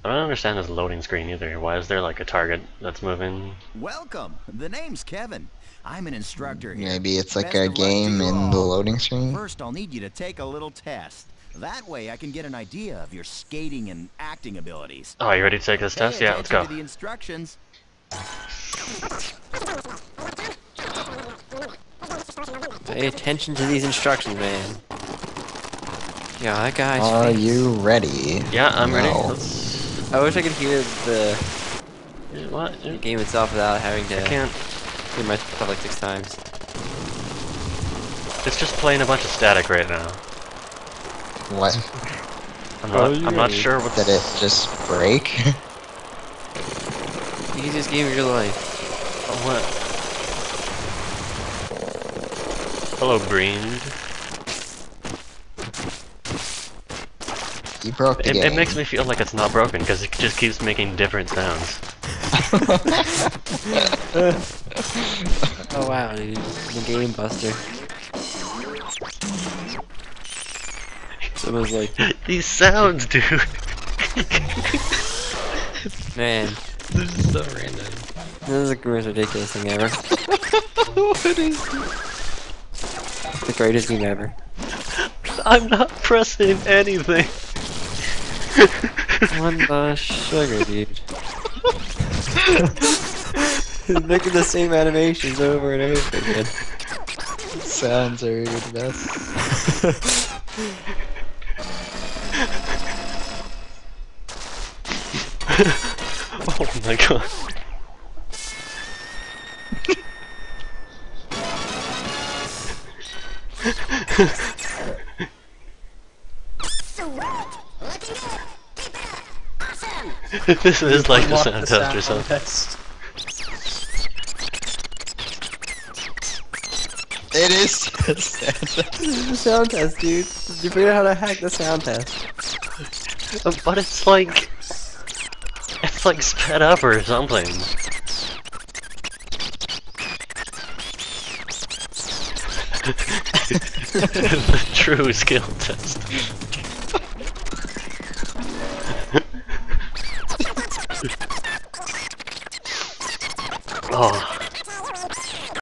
I don't understand this loading screen either. Why is there like a target that's moving? Welcome. The name's Kevin. I'm an instructor here. Maybe it's like Best a of luck to game you in the all. loading screen. First, I'll need you to take a little test. That way I can get an idea of your skating and acting abilities. Oh, you ready to take this test? Yeah, let's go. To the instructions. Pay attention to these instructions, man. Yeah, that guy's Are face. you ready? Yeah, I'm ready. No. Let's... I wish I could hear the What? game itself without having to I can't. hear myself like 6 times. It's just playing a bunch of static right now. What? I'm not sure what's... Did it just break? Easiest game of your life. What? Hello, Green. You broke the game. It makes me feel like it's not broken because it just keeps making different sounds. Oh wow, dude. The Game Buster. Someone's like, These sounds, dude. man, This is so random. this is the most ridiculous thing ever. What is this? The greatest game ever. I'm not pressing anything. What the sugar, dude? He's making the same animations over and over again. Sounds are the best. Oh my god. This is like the sound test or something. It is. This is the sound test, dude. Did you figure out how to hack the sound test? But it's like sped up or something. The true skill test. Oh.